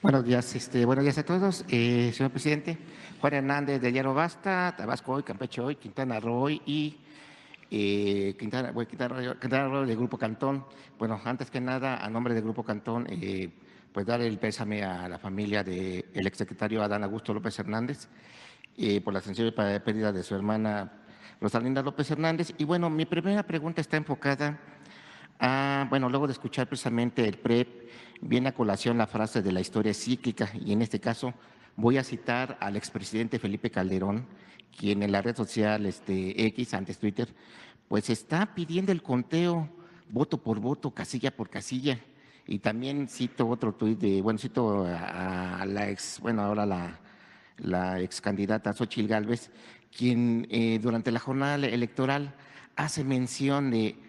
Buenos días a todos, señor presidente. Juan Hernández de Diario Basta, Tabasco Hoy, Campeche Hoy, Quintana Roo y Quintana Roo del Grupo Cantón. Bueno, antes que nada, a nombre del Grupo Cantón, pues dar el pésame a la familia del exsecretario Adán Augusto López Hernández por la sensible pérdida de su hermana Rosalinda López Hernández. Y bueno, mi primera pregunta está enfocada bueno, luego de escuchar precisamente el PREP, viene a colación la frase de la historia es cíclica, y en este caso voy a citar al expresidente Felipe Calderón, quien en la red social X, antes Twitter, pues está pidiendo el conteo voto por voto, casilla por casilla. Y también cito otro tuit cito a la ex, bueno, ahora la ex candidata Xóchitl Gálvez, quien durante la jornada electoral hace mención de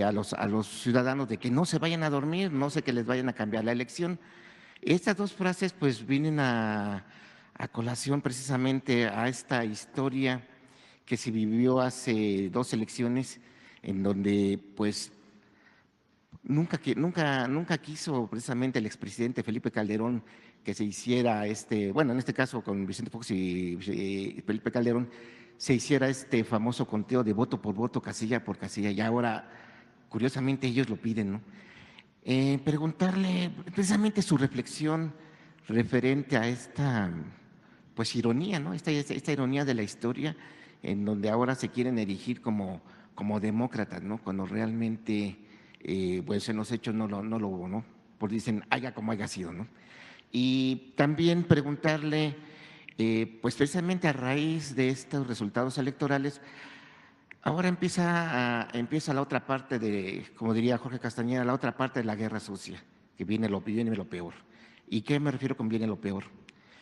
a los ciudadanos de que no se vayan a dormir, no sé que les vayan a cambiar la elección. Estas dos frases pues vienen a colación precisamente a esta historia que se vivió hace dos elecciones en donde pues nunca quiso precisamente el expresidente Felipe Calderón que se hiciera bueno, en este caso con Vicente Fox y Felipe Calderón, se hiciera este famoso conteo de voto por voto, casilla por casilla, y ahora, curiosamente, ellos lo piden, ¿no? Preguntarle precisamente su reflexión referente a esta, pues, ironía, ¿no? Esta ironía de la historia, en donde ahora se quieren erigir como demócratas, ¿no? Cuando realmente, pues, en los hechos no lo hubo, ¿no? Pues dicen, haya como haya sido, ¿no? Y también preguntarle, pues, precisamente a raíz de estos resultados electorales, ahora empieza la otra parte como diría Jorge Castañeda, la otra parte de la guerra sucia, que viene lo peor. ¿Y qué me refiero con viene lo peor?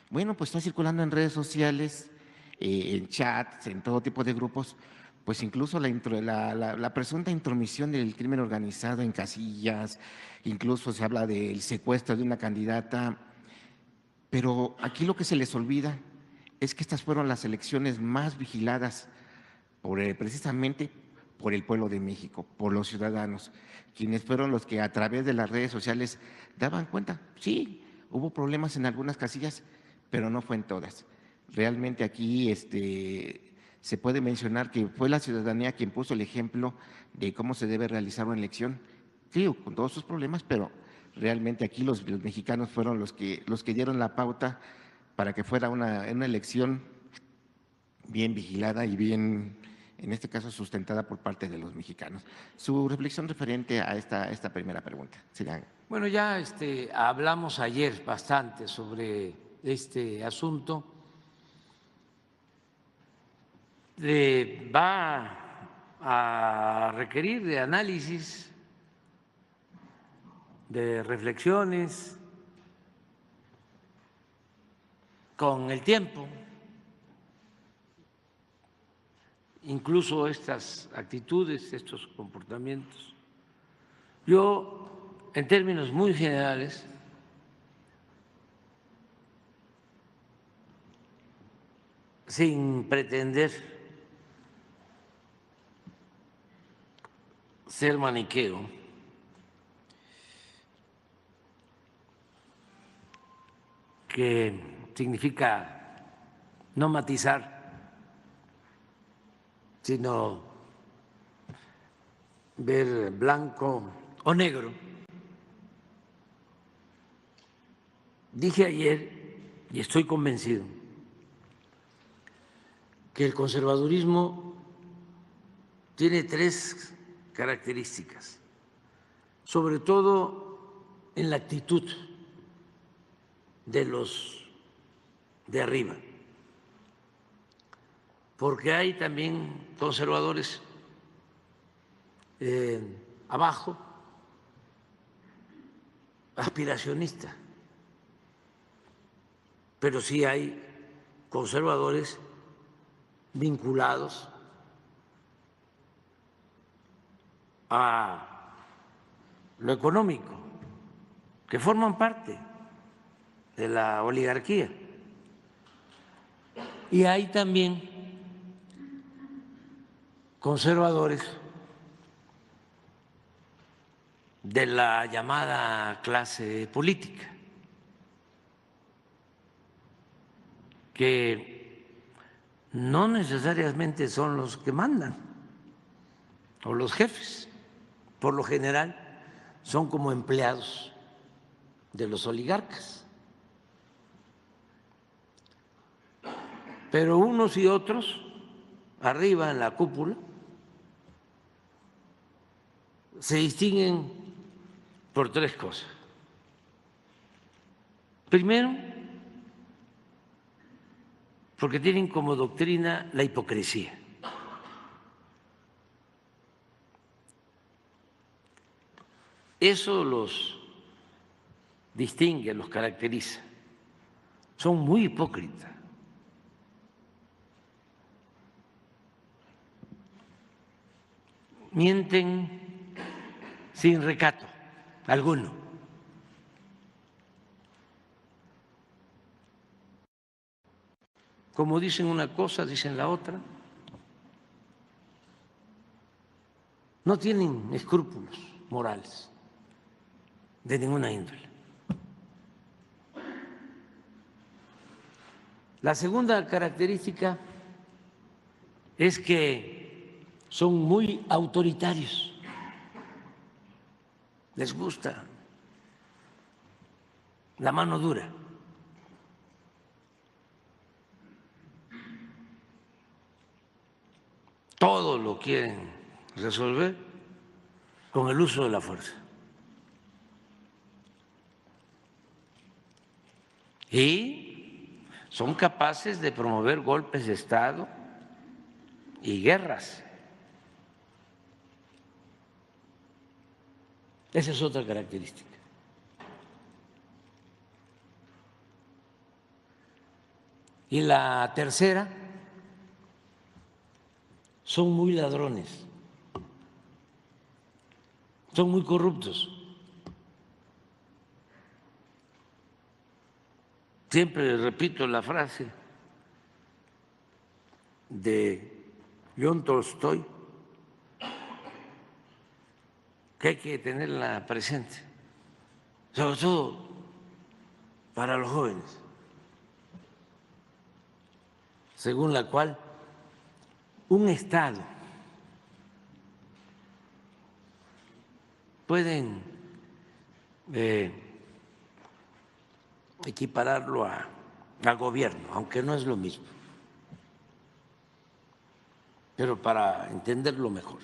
Bueno, pues está circulando en redes sociales, en chats, en todo tipo de grupos, pues incluso la presunta intromisión del crimen organizado en casillas, incluso se habla del secuestro de una candidata, pero aquí lo que se les olvida es que estas fueron las elecciones más vigiladas precisamente por el pueblo de México, por los ciudadanos, quienes fueron los que a través de las redes sociales daban cuenta. Sí, hubo problemas en algunas casillas, pero no fue en todas. Realmente aquí se puede mencionar que fue la ciudadanía quien puso el ejemplo de cómo se debe realizar una elección, sí, con todos sus problemas, pero realmente aquí los mexicanos fueron los que dieron la pauta para que fuera una elección bien vigilada y bien, en este caso, sustentada por parte de los mexicanos. Su reflexión referente a esta primera pregunta. Sería, Bueno, ya hablamos ayer bastante sobre este asunto. Va a requerir de análisis, de reflexiones con el tiempo. Incluso estas actitudes, estos comportamientos. Yo, en términos muy generales, sin pretender ser maniqueo, que significa no matizar, sino ver blanco o negro. Dije ayer, y estoy convencido, que el conservadurismo tiene tres características, sobre todo en la actitud de los de arriba, porque hay también conservadores abajo, aspiracionistas, pero sí hay conservadores vinculados a lo económico, que forman parte de la oligarquía. Y hay también conservadores de la llamada clase política, que no necesariamente son los que mandan o los jefes. Por lo general son como empleados de los oligarcas. Pero unos y otros, arriba en la cúpula, se distinguen por tres cosas. Primero, porque tienen como doctrina la hipocresía. Eso los distingue, los caracteriza. Son muy hipócritas. Mienten sin recato alguno. Como dicen una cosa, dicen la otra. No tienen escrúpulos morales de ninguna índole. La segunda característica es que son muy autoritarios. Les gusta la mano dura. Todo lo quieren resolver con el uso de la fuerza. Y son capaces de promover golpes de Estado y guerras. Esa es otra característica. Y la tercera, son muy ladrones, son muy corruptos. Siempre repito la frase de León Tolstoy, que hay que tenerla presente, sobre todo para los jóvenes, según la cual un Estado pueden equipararlo al gobierno, aunque no es lo mismo, pero para entenderlo mejor.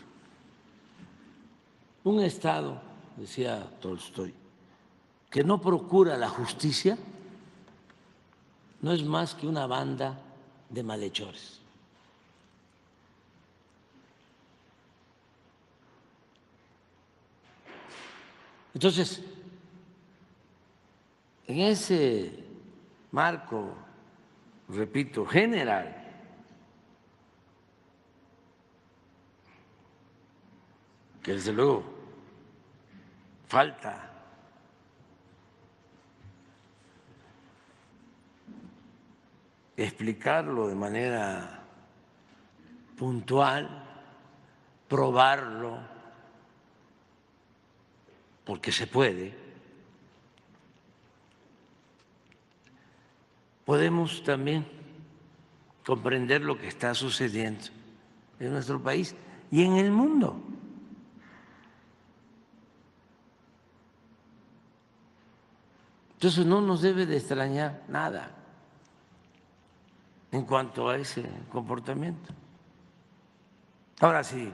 Un Estado, decía Tolstoy, que no procura la justicia no es más que una banda de malhechores. Entonces, en ese marco, repito, general, que desde luego falta explicarlo de manera puntual, probarlo, porque se puede, podemos también comprender lo que está sucediendo en nuestro país y en el mundo. Entonces no nos debe de extrañar nada en cuanto a ese comportamiento. Ahora sí,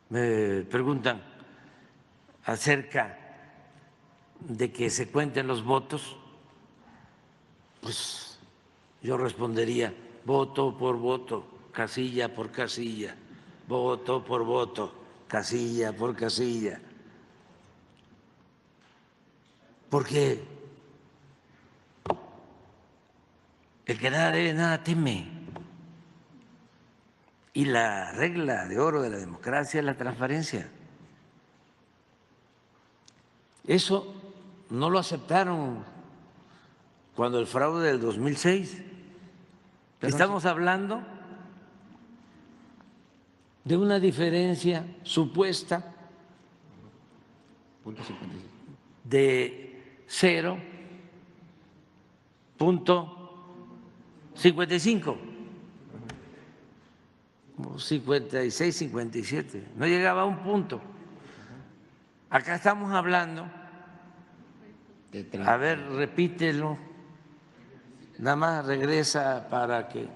me preguntan acerca de que se cuenten los votos, pues yo respondería voto por voto, casilla por casilla, voto por voto, casilla por casilla. Porque el que nada debe, nada teme. Y la regla de oro de la democracia es la transparencia. Eso no lo aceptaron cuando el fraude del 2006. Estamos hablando de una diferencia supuesta de 0,00 55, 56, 57, no llegaba a un punto. Acá estamos hablando, a ver, repítelo, nada más regresa para que,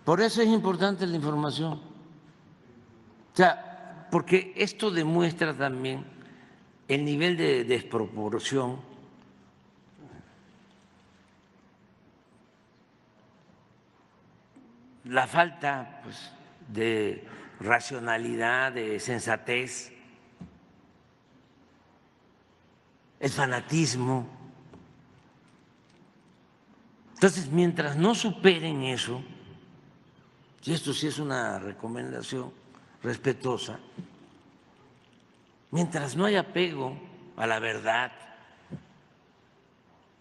por eso es importante la información, o sea, porque esto demuestra también el nivel de desproporción la falta pues, de racionalidad, de sensatez, el fanatismo. Entonces, mientras no superen eso, y esto sí es una recomendación respetuosa, mientras no haya apego a la verdad,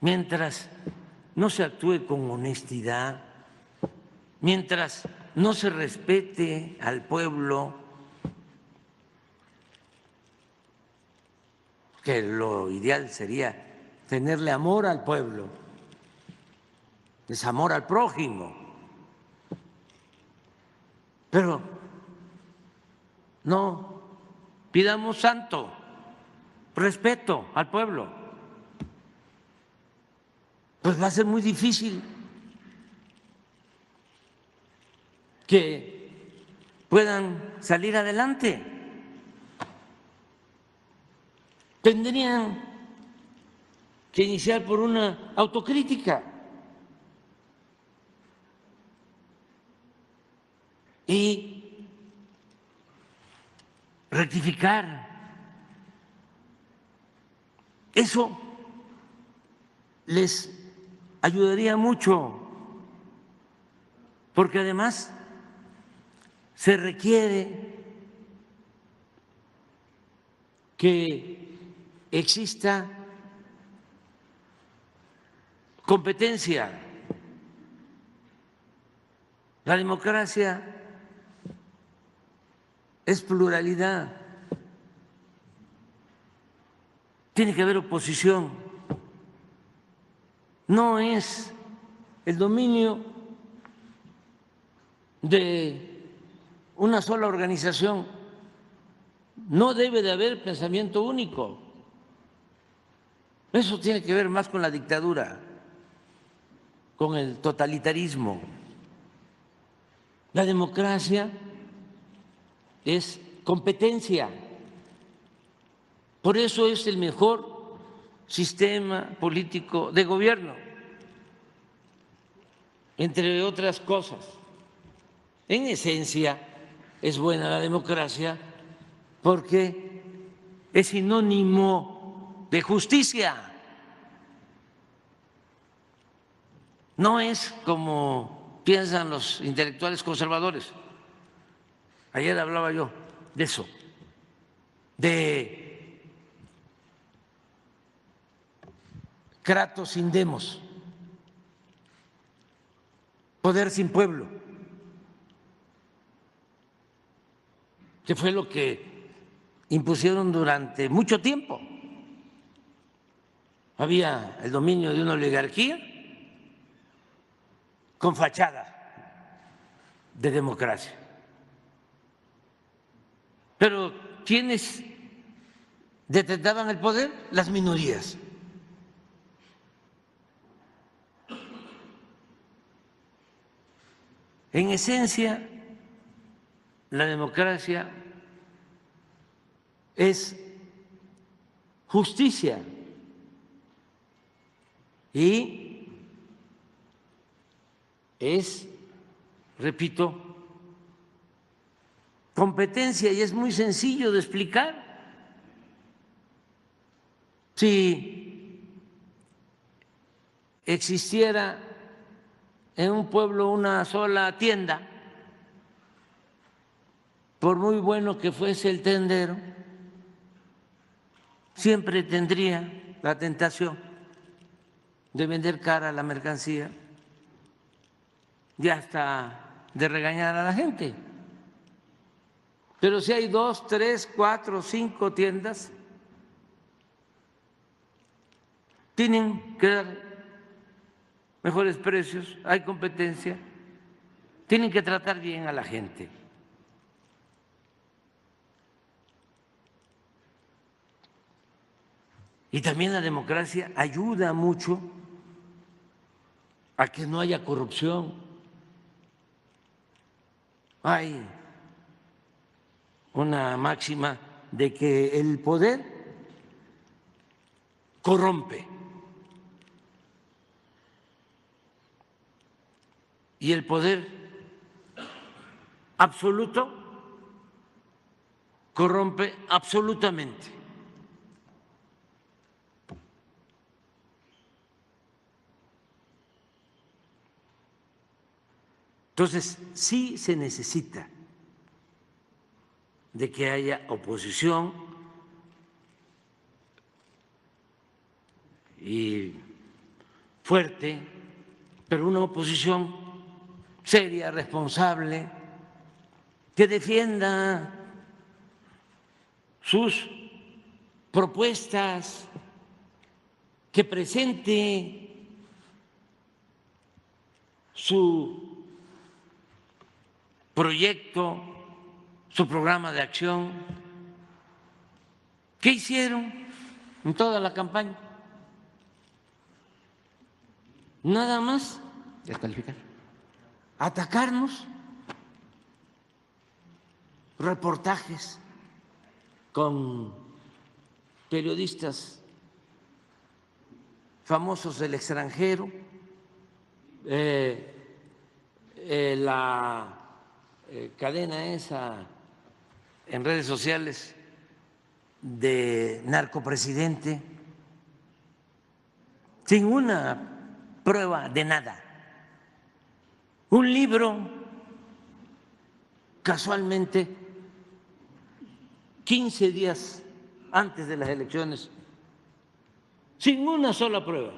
mientras no se actúe con honestidad, mientras no se respete al pueblo, que lo ideal sería tenerle amor al pueblo, es amor al prójimo, pero no pidamos santo, respeto al pueblo, pues va a ser muy difícil que puedan salir adelante. Tendrían que iniciar por una autocrítica y rectificar. Eso les ayudaría mucho, porque además se requiere que exista competencia. La democracia es pluralidad, tiene que haber oposición, no es el dominio de una sola organización, no debe de haber pensamiento único, eso tiene que ver más con la dictadura, con el totalitarismo. La democracia es competencia, por eso es el mejor sistema político de gobierno, entre otras cosas. En esencia es buena la democracia porque es sinónimo de justicia, no es como piensan los intelectuales conservadores. Ayer hablaba yo de eso, de Kratos sin demos, poder sin pueblo, que fue lo que impusieron durante mucho tiempo. Había el dominio de una oligarquía con fachada de democracia. Pero ¿quiénes detentaban el poder? Las minorías. En esencia, la democracia es justicia y es, repito, competencia, y es muy sencillo de explicar. Si existiera en un pueblo una sola tienda, por muy bueno que fuese el tendero, siempre tendría la tentación de vender cara la mercancía y hasta de regañar a la gente. Pero si hay 2, 3, 4, 5 tiendas, tienen que dar mejores precios, hay competencia, tienen que tratar bien a la gente. Y también la democracia ayuda mucho a que no haya corrupción. Hay una máxima de que el poder corrompe y el poder absoluto corrompe absolutamente. Entonces, sí se necesita de que haya oposición y fuerte, pero una oposición seria, responsable, que defienda sus propuestas, que presente su proyecto, su programa de acción. ¿Qué hicieron en toda la campaña? Nada más Descalificar. atacarnos, reportajes con periodistas famosos del extranjero, la cadena esa en redes sociales de narcopresidente, sin una prueba de nada. Un libro, casualmente, 15 días antes de las elecciones, sin una sola prueba.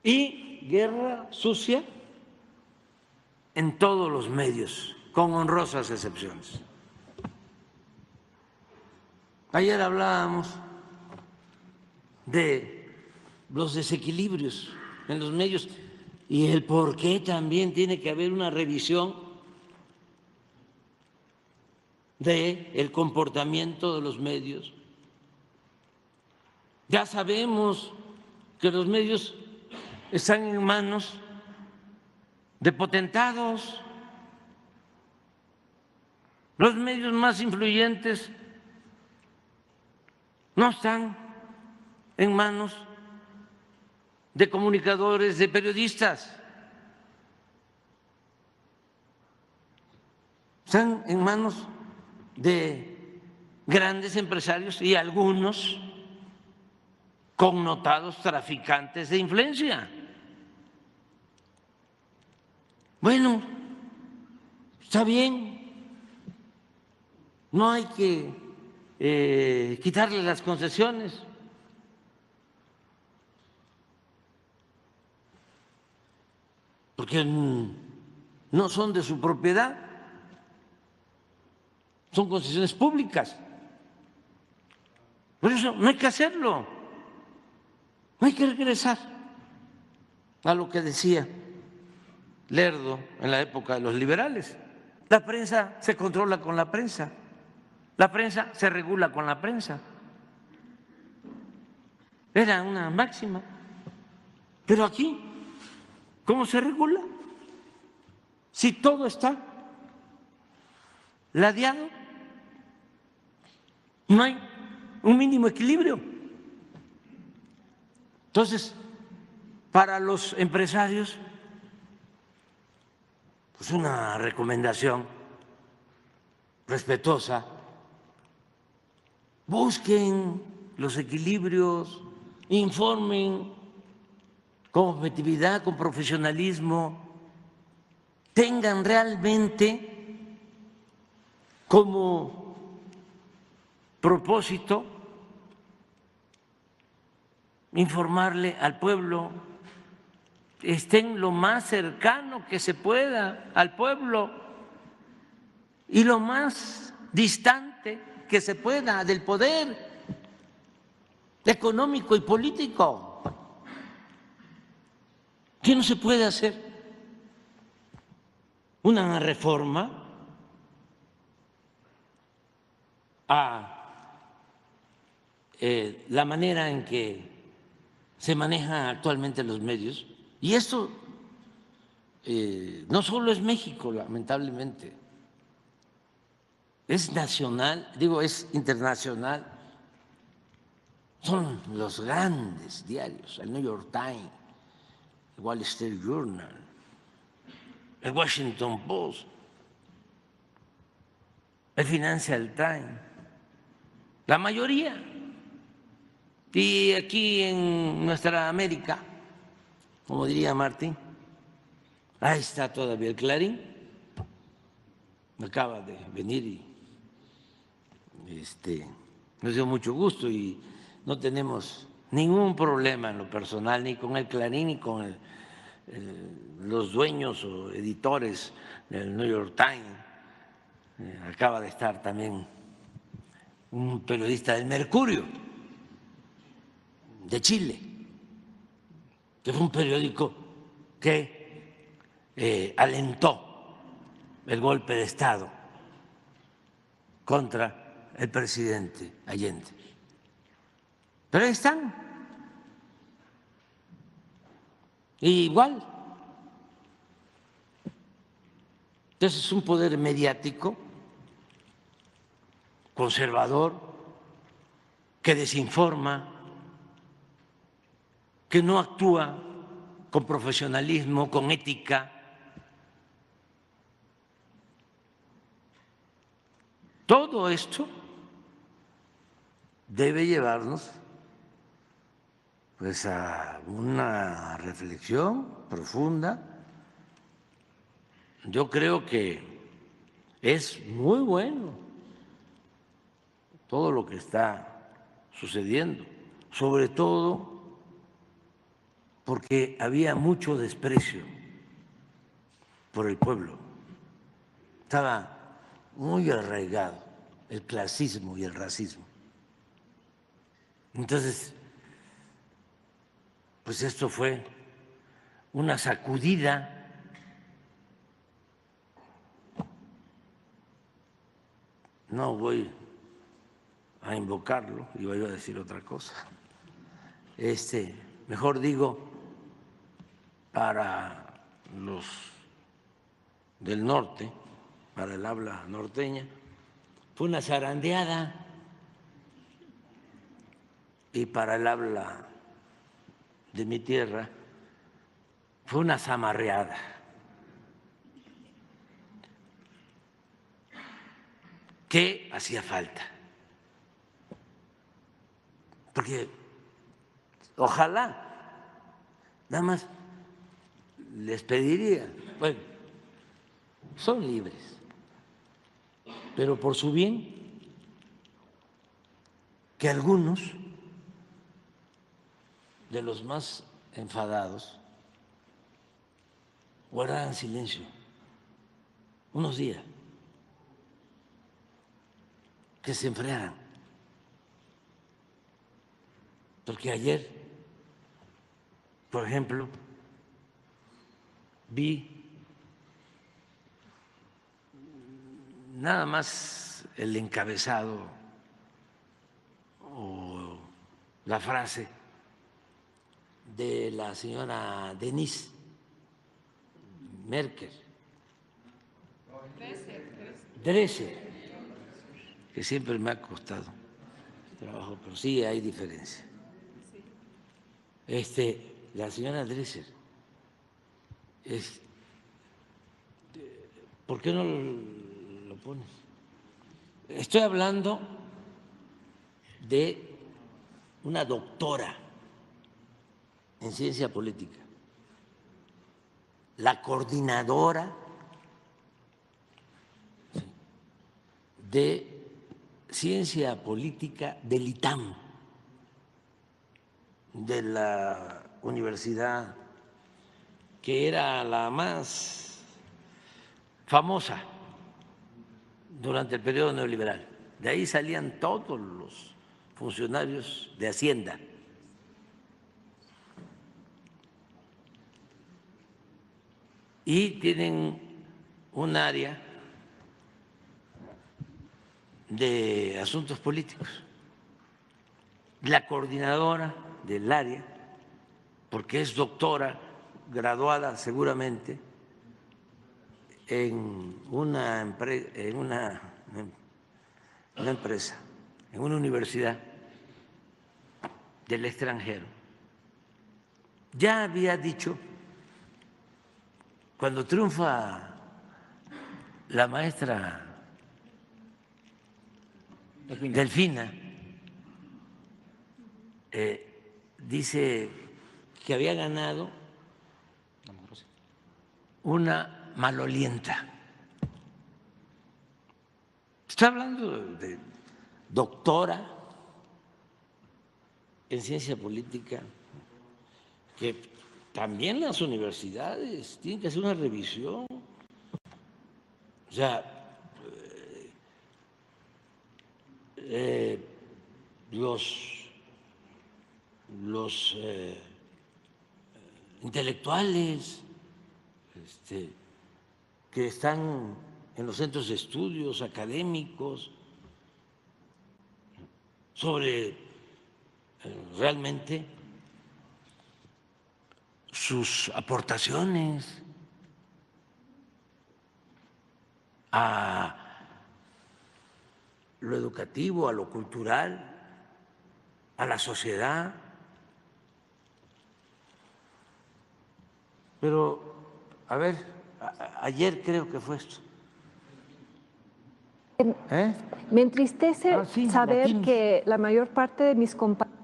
Y guerra sucia en todos los medios, con honrosas excepciones. Ayer hablábamos de los desequilibrios en los medios y el por qué también tiene que haber una revisión del comportamiento de los medios. Ya sabemos que los medios están en manos de potentados. Los medios más influyentes no están en manos de comunicadores, de periodistas. Están en manos de grandes empresarios y algunos connotados traficantes de influencia. Bueno, está bien, no hay que quitarle las concesiones. Porque no son de su propiedad, son concesiones públicas. Por eso no hay que hacerlo, no hay que regresar a lo que decía Lerdo en la época de los liberales. La prensa se controla con la prensa, la prensa se regula con la prensa. Era una máxima. Pero aquí, ¿cómo se regula? Si todo está ladeado, no hay un mínimo equilibrio. Entonces, para los empresarios, pues una recomendación respetuosa: busquen los equilibrios, informen con objetividad, con profesionalismo, tengan realmente como propósito informarle al pueblo, estén lo más cercano que se pueda al pueblo y lo más distante que se pueda del poder económico y político. ¿Qué no se puede hacer? Una reforma a la manera en que se manejan actualmente los medios. Y esto no solo es México, lamentablemente, es nacional, digo, es internacional. Son los grandes diarios, el New York Times, el Wall Street Journal, el Washington Post, el Financial Times, la mayoría. Y aquí en nuestra América, como diría Martín, ahí está todavía el Clarín, acaba de venir y nos dio mucho gusto y no tenemos ningún problema en lo personal ni con el Clarín ni con los dueños o editores del New York Times. Acaba de estar también un periodista del Mercurio, de Chile, que fue un periódico que alentó el golpe de Estado contra el presidente Allende. Pero ahí están. Y igual. Entonces es un poder mediático, conservador, que desinforma, que no actúa con profesionalismo, con ética. Todo esto debe llevarnos pues a una reflexión profunda. Yo creo que es muy bueno todo lo que está sucediendo, sobre todo porque había mucho desprecio por el pueblo. Estaba muy arraigado el clasismo y el racismo. Entonces, pues esto fue una sacudida. No voy a invocarlo, iba yo a decir otra cosa. Mejor digo, para los del norte, para el habla norteña, fue una zarandeada, y para el habla de mi tierra fue una zamarreada. ¿Qué hacía falta? Porque ojalá, nada más les pediría, bueno, son libres, pero por su bien, que algunos de los más enfadados guardaran silencio unos días, que se enfriaran. Porque ayer, por ejemplo, vi nada más el encabezado o la frase de la señora Denise Merkel, Dresser, que siempre me ha costado trabajo, pero sí hay diferencia. La señora Dresser, ¿por qué no lo pones? Estoy hablando de una doctora en ciencia política, la coordinadora de ciencia política del ITAM, de la universidad que era la más famosa durante el periodo neoliberal. De ahí salían todos los funcionarios de Hacienda. y tienen un área de asuntos políticos. La coordinadora del área, porque es doctora, graduada seguramente en una empresa, en una universidad del extranjero, ya había dicho, cuando triunfa la maestra Delfina, dice que había ganado una malolienta. Está hablando de doctora en ciencia política, que también las universidades tienen que hacer una revisión. O sea, los intelectuales que están en los centros de estudios académicos sobre realmente sus aportaciones a lo educativo, a lo cultural, a la sociedad. Pero, a ver, ayer creo que fue esto. Me entristece sí, saber latinos. que la mayor parte de mis compañeros…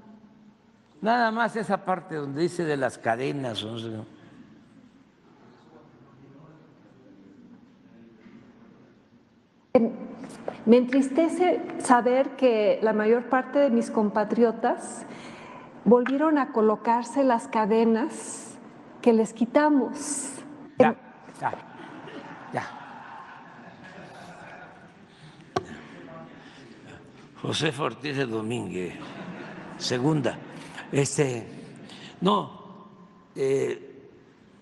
Nada más esa parte donde dice de las cadenas. No sé. Me entristece saber que la mayor parte de mis compatriotas volvieron a colocarse las cadenas que les quitamos. Ya. José Ortiz de Domínguez, segunda. No,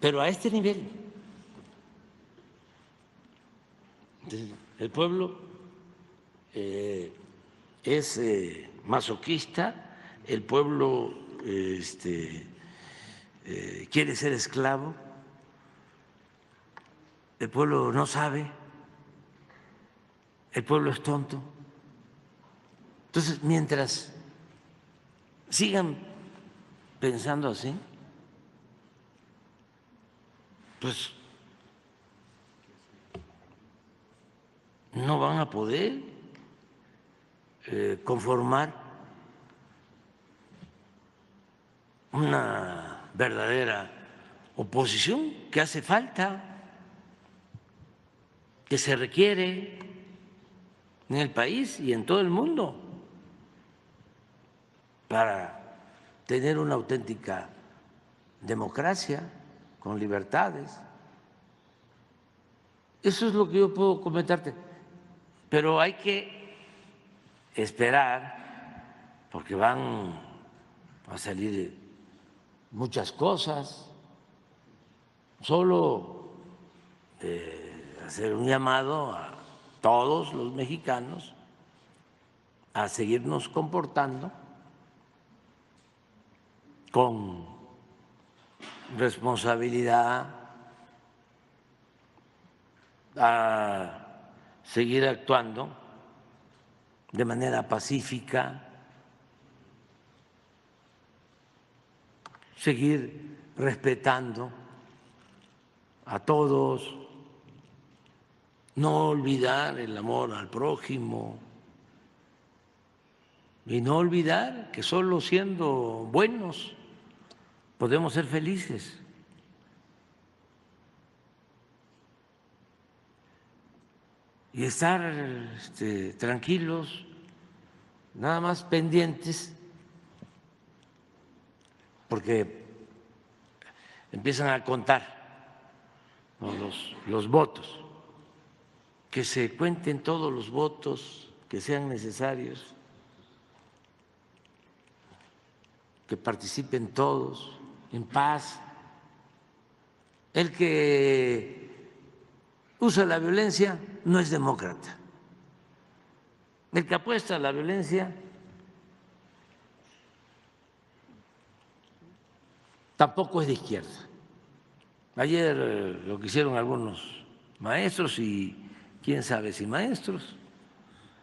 pero a este nivel. El pueblo es masoquista, el pueblo quiere ser esclavo, el pueblo no sabe, el pueblo es tonto. Entonces, mientras sigan pensando así, pues no van a poder conformar una verdadera oposición que hace falta, que se requiere en el país y en todo el mundo para tener una auténtica democracia con libertades. Eso es lo que yo puedo comentarte, pero hay que esperar porque van a salir muchas cosas. Solo hacer un llamado a todos los mexicanos a seguirnos comportando con responsabilidad, a seguir actuando de manera pacífica, seguir respetando a todos, no olvidar el amor al prójimo y no olvidar que solo siendo buenos podemos ser felices. Y estar tranquilos, nada más pendientes, porque empiezan a contar los votos, que se cuenten todos los votos que sean necesarios, que participen todos en paz, El que usa la violencia no es demócrata. El que apuesta a la violencia tampoco es de izquierda. Ayer lo que hicieron algunos maestros y quién sabe si maestros,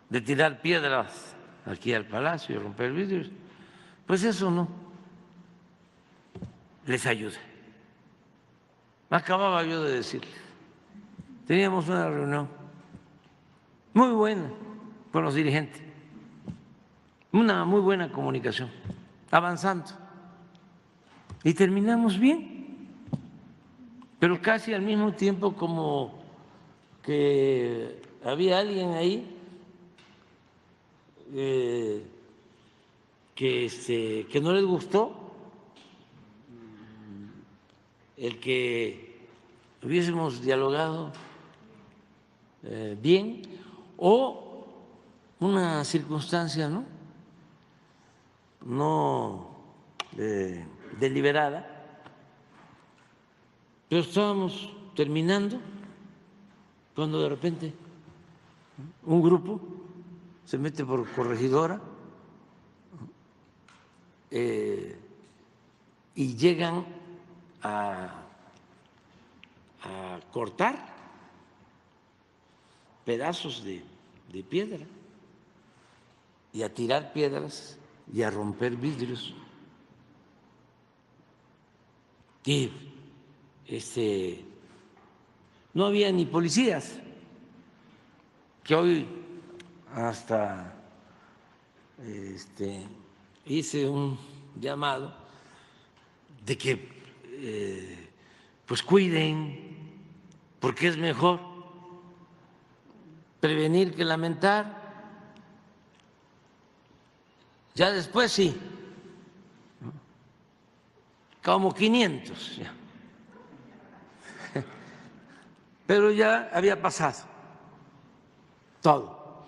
de tirar piedras aquí al palacio y romper vidrios, pues eso no les ayuda. Acababa yo de decirles, teníamos una reunión muy buena con los dirigentes, una muy buena comunicación, avanzando, y terminamos bien, pero casi al mismo tiempo como que había alguien ahí que no les gustó el que hubiésemos dialogado bien o una circunstancia no deliberada, pero estábamos terminando cuando de repente un grupo se mete por Corregidora y llegan a cortar pedazos de piedra y a tirar piedras y a romper vidrios. Y no había ni policías, que hoy hasta hice un llamado de que pues cuiden, porque es mejor prevenir que lamentar. Ya después sí, como 500 ya. Pero ya había pasado todo.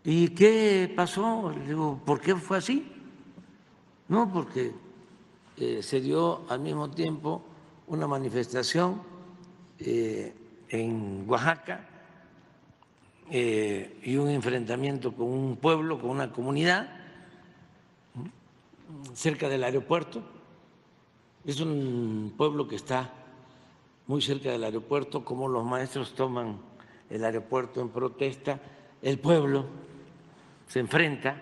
¿Y qué pasó? Le digo, ¿por qué fue así? No, porque se dio al mismo tiempo una manifestación en Oaxaca y un enfrentamiento con un pueblo, con una comunidad cerca del aeropuerto. Es un pueblo que está muy cerca del aeropuerto. Como los maestros toman el aeropuerto en protesta, el pueblo se enfrenta,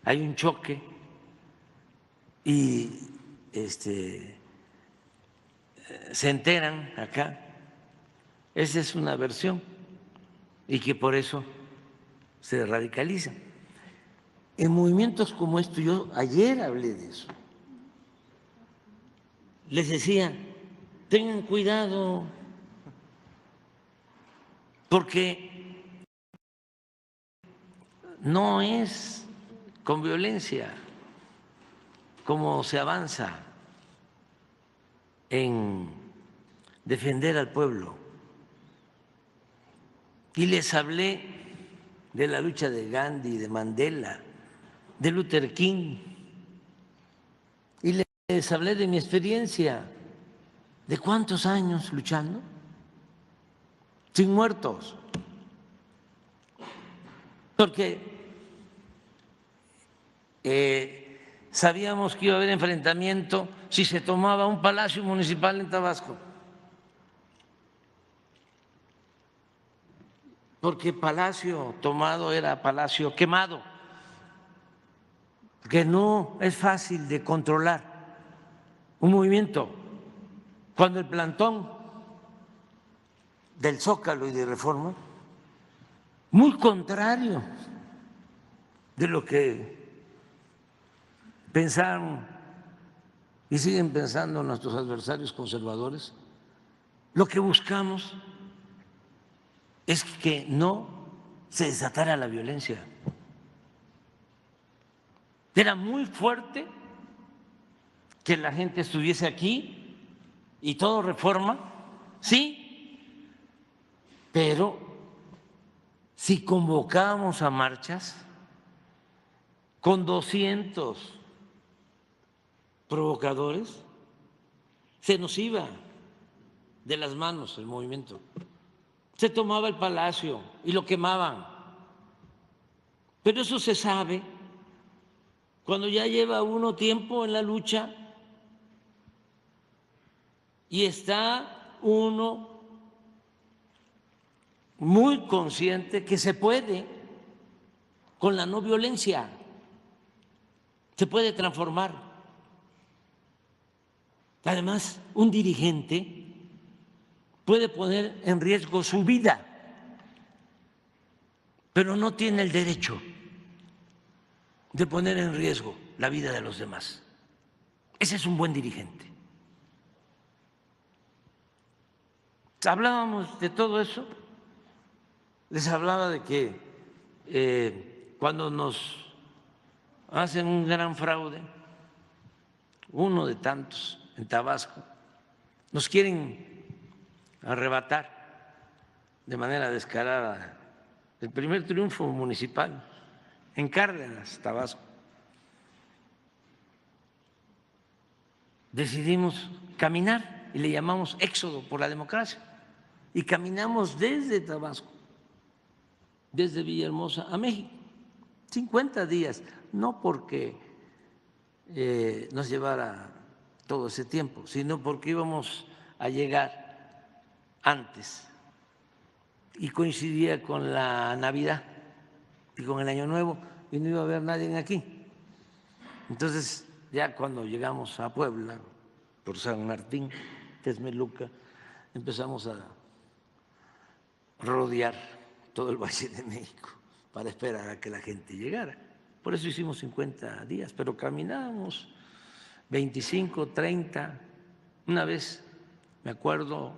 hay un choque y se enteran acá. Esa es una versión y que por eso se radicalizan. En movimientos como esto, yo ayer hablé de eso, les decía, tengan cuidado, porque no es con violencia como se avanza en defender al pueblo. Y les hablé de la lucha de Gandhi, de Mandela, de Luther King, y les hablé de mi experiencia, de cuántos años luchando, sin muertos, porque sabíamos que iba a haber enfrentamiento si se tomaba un palacio municipal en Tabasco, porque palacio tomado era palacio quemado, que no es fácil de controlar un movimiento. Cuando el plantón del Zócalo y de Reforma, muy contrario de lo que pensaron y siguen pensando nuestros adversarios conservadores, lo que buscamos es que no se desatara la violencia. Era muy fuerte que la gente estuviese aquí y todo Reforma, sí, pero si convocábamos a marchas con 200 provocadores, se nos iba de las manos el movimiento. Se tomaba el palacio y lo quemaban. Pero eso se sabe cuando ya lleva uno tiempo en la lucha y está uno muy consciente que se puede, con la no violencia, se puede transformar. Además, un dirigente puede poner en riesgo su vida, pero no tiene el derecho de poner en riesgo la vida de los demás. Ese es un buen dirigente. Hablábamos de todo eso. Les hablaba de que cuando nos hacen un gran fraude, uno de tantos en Tabasco, nos quieren arrebatar de manera descarada el primer triunfo municipal en Cárdenas, Tabasco. Decidimos caminar y le llamamos Éxodo por la Democracia. Y caminamos desde Tabasco, desde Villahermosa a México, 50 días, no porque nos llevara todo ese tiempo, sino porque íbamos a llegar antes y coincidía con la Navidad y con el Año Nuevo y no iba a haber nadie aquí. Entonces, ya cuando llegamos a Puebla, por San Martín, Texmeluca, empezamos a rodear todo el Valle de México para esperar a que la gente llegara. Por eso hicimos 50 días, pero caminábamos 25, 30. Una vez, me acuerdo,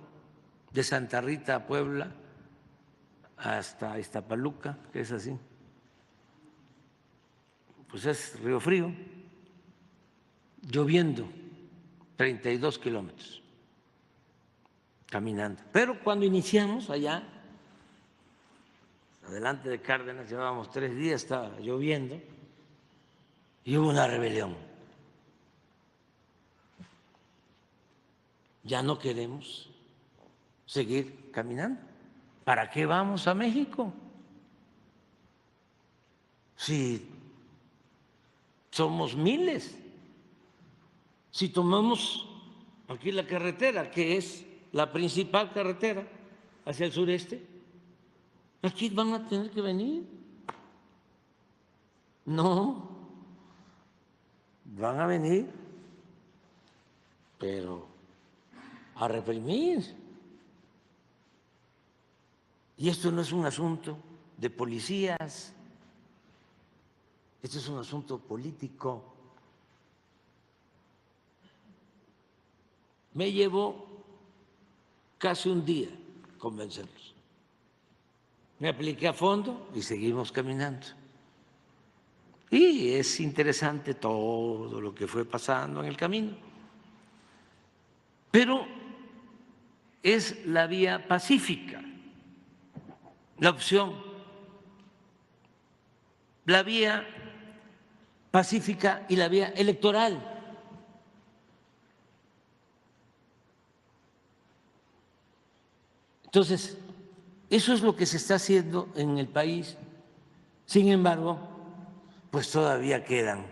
de Santa Rita a Puebla hasta Iztapaluca, que es así, pues es Río Frío, lloviendo, 32 kilómetros caminando. Pero cuando iniciamos allá, adelante de Cárdenas, llevábamos 3 días, estaba lloviendo y hubo una rebelión. Ya no queremos seguir caminando. ¿Para qué vamos a México? Si somos miles, si tomamos aquí la carretera, que es la principal carretera hacia el sureste, aquí van a tener que venir. No, van a venir, pero a reprimir. Y esto no es un asunto de policías, esto es un asunto político. Me llevó casi un día convencerlos. Me apliqué a fondo y seguimos caminando. Y es interesante todo lo que fue pasando en el camino. Pero es la vía pacífica, la opción, la vía pacífica y la vía electoral. Entonces, eso es lo que se está haciendo en el país. Sin embargo, pues todavía quedan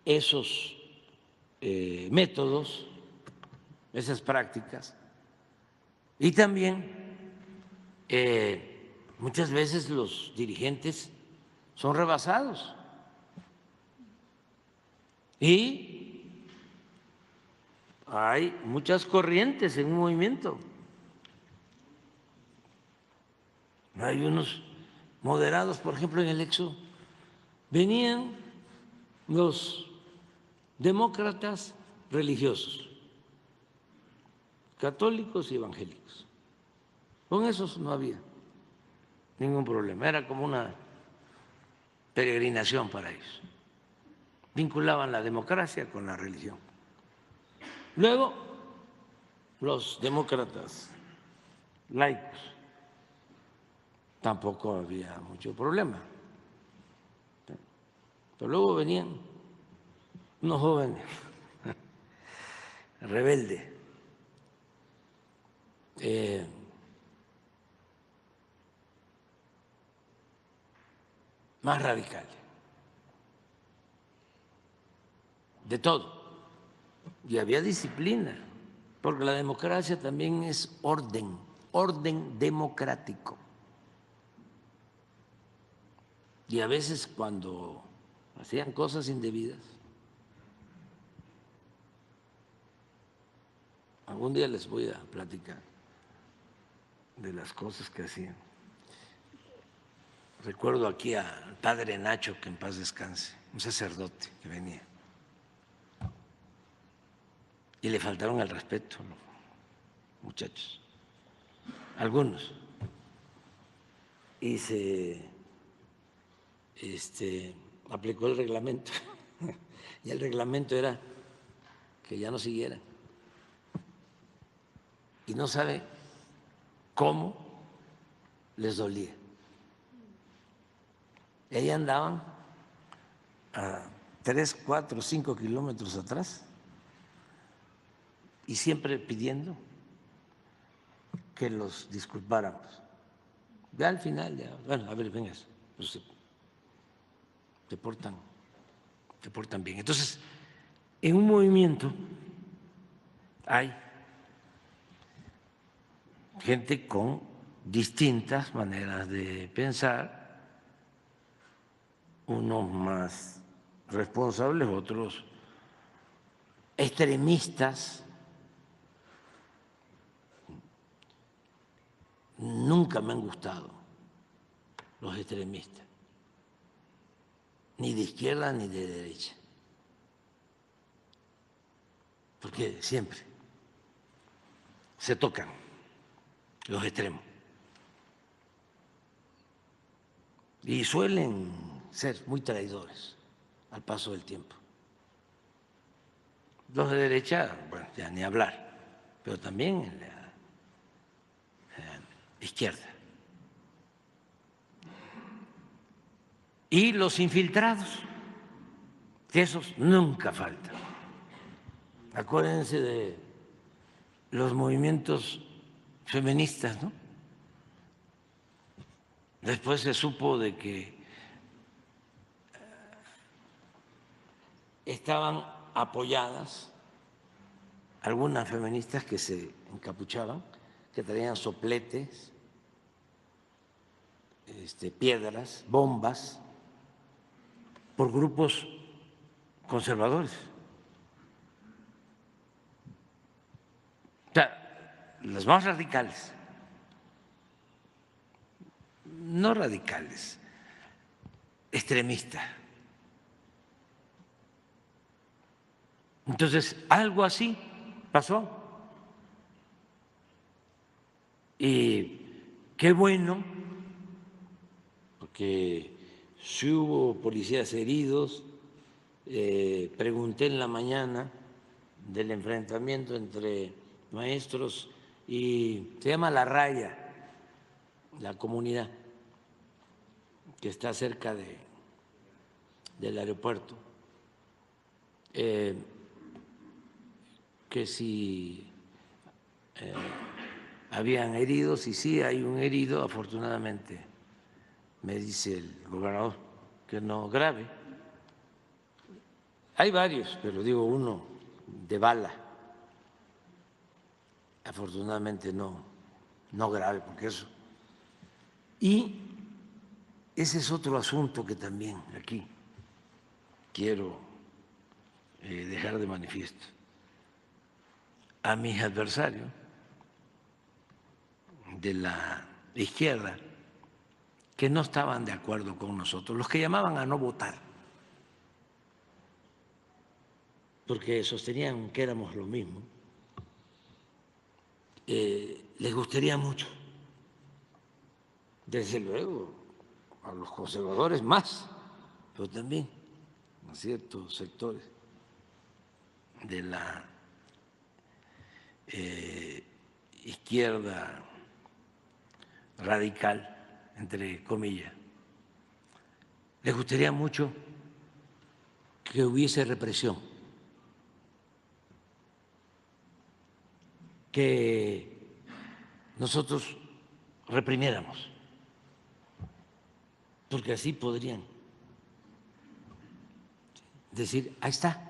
esos métodos, esas prácticas, y también muchas veces los dirigentes son rebasados y hay muchas corrientes en un movimiento. Hay unos moderados, por ejemplo, en el Éxodo, venían los demócratas religiosos, católicos y evangélicos. Con esos no había ningún problema, era como una peregrinación para ellos. Vinculaban la democracia con la religión. Luego, los demócratas laicos, tampoco había mucho problema. Pero luego venían unos jóvenes rebeldes, más radicales, de todo. Y había disciplina, porque la democracia también es orden, orden democrático. Y a veces cuando hacían cosas indebidas, algún día les voy a platicar de las cosas que hacían. Recuerdo aquí al padre Nacho, que en paz descanse, un sacerdote que venía. Y le faltaron el respeto, los muchachos, algunos. Y se aplicó el reglamento. Y el reglamento era que ya no siguieran. Y no sabe cómo les dolía. Y ahí andaban a 3, 4, 5 kilómetros atrás y siempre pidiendo que los disculpáramos. Ya al final, ya, bueno, a ver, vengas, pues te portan bien. Entonces, en un movimiento hay gente con distintas maneras de pensar, unos más responsables, otros extremistas. Nunca me han gustado los extremistas, ni de izquierda ni de derecha, porque siempre se tocan los extremos y suelen ser muy traidores al paso del tiempo. Los de derecha, bueno, ya ni hablar, pero también en la izquierda. Y los infiltrados, que esos nunca faltan. Acuérdense de los movimientos feministas, ¿no? Después se supo de que estaban apoyadas algunas feministas que se encapuchaban, que traían sopletes, piedras, bombas, por grupos conservadores. O sea, las más radicales, no radicales, extremistas. Entonces, algo así pasó. Y qué bueno, porque sí hubo policías heridos. Pregunté en la mañana del enfrentamiento entre maestros y se llama La Raya, la comunidad que está cerca del aeropuerto, que si habían heridos, y sí hay un herido, afortunadamente, me dice el gobernador que no grave. Hay varios, pero digo uno de bala, afortunadamente no grave, porque eso. Y ese es otro asunto que también aquí quiero dejar de manifiesto. A mis adversarios de la izquierda que no estaban de acuerdo con nosotros, los que llamaban a no votar, porque sostenían que éramos lo mismo, les gustaría mucho, desde luego, a los conservadores más, pero también a ciertos sectores de la izquierda radical, entre comillas, les gustaría mucho que hubiese represión, que nosotros reprimiéramos, porque así podrían decir, ahí está,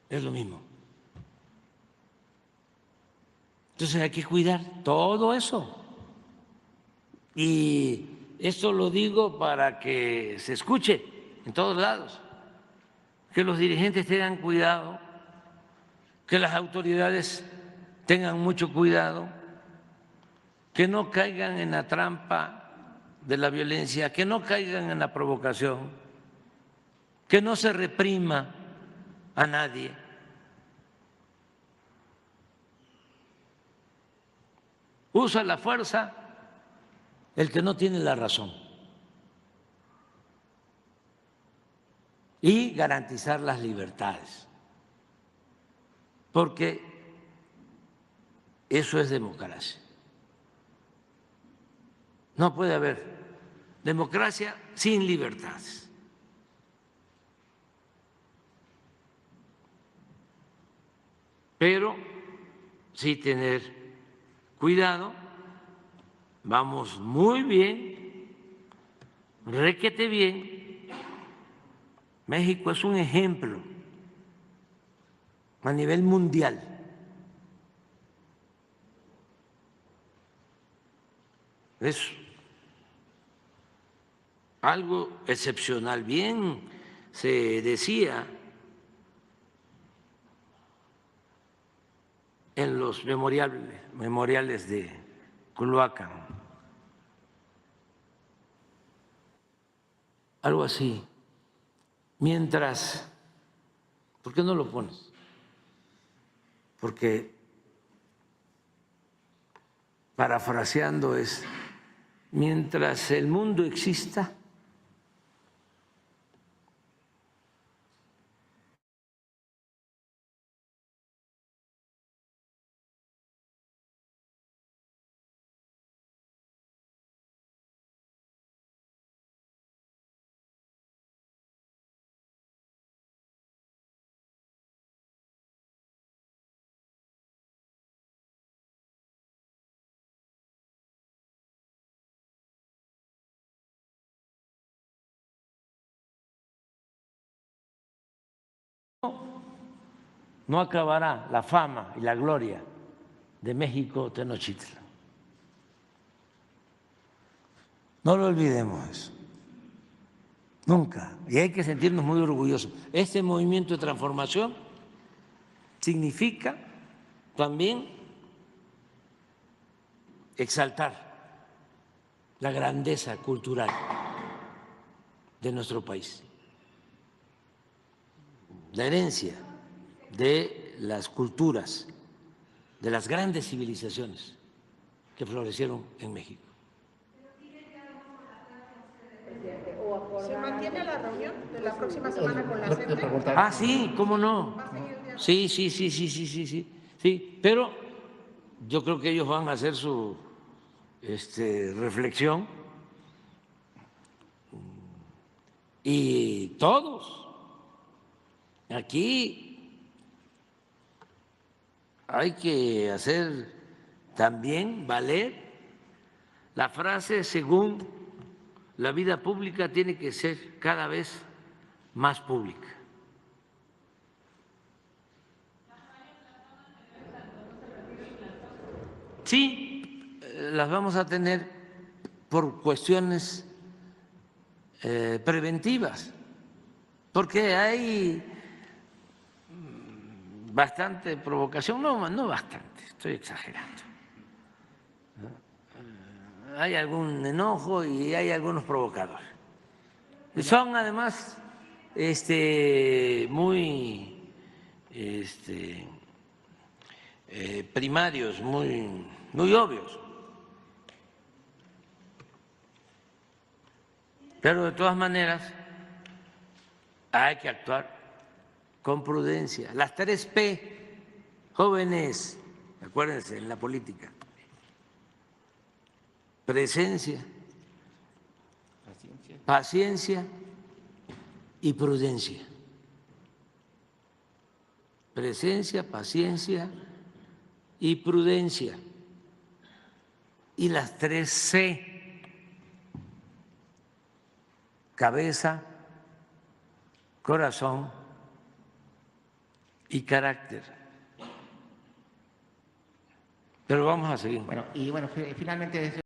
es lo mismo. Entonces hay que cuidar todo eso. Y esto lo digo para que se escuche en todos lados, que los dirigentes tengan cuidado, que las autoridades tengan mucho cuidado, que no caigan en la trampa de la violencia, que no caigan en la provocación, que no se reprima a nadie. Usa la fuerza el que no tiene la razón y garantizar las libertades, porque eso es democracia. No puede haber democracia sin libertades. Pero sí tener cuidado, vamos muy bien, requete bien. México es un ejemplo a nivel mundial. Es algo excepcional. Bien se decía en los memoriales de Culhuacán, algo así. Mientras, ¿por qué no lo pones? Porque parafraseando es, mientras el mundo exista, no acabará la fama y la gloria de México Tenochtitlan. No lo olvidemos eso, nunca. Y hay que sentirnos muy orgullosos. Este movimiento de transformación significa también exaltar la grandeza cultural de nuestro país, la herencia de las culturas, de las grandes civilizaciones que florecieron en México. ¿Se mantiene la reunión de la próxima semana con la gente? Ah, sí, ¿cómo no? Sí, pero yo creo que ellos van a hacer su reflexión y todos aquí hay que hacer también valer la frase: según la vida pública tiene que ser cada vez más pública. Sí, las vamos a tener por cuestiones preventivas, porque hay bastante provocación, no bastante, estoy exagerando. Hay algún enojo y hay algunos provocadores. Y son además muy primarios, muy obvios. Pero de todas maneras hay que actuar con prudencia. Las 3P, jóvenes, acuérdense, en la política: presencia, paciencia y prudencia. Presencia, paciencia y prudencia. Y las 3 C: cabeza, corazón y carácter. Pero vamos a seguir. Bueno, y bueno, finalmente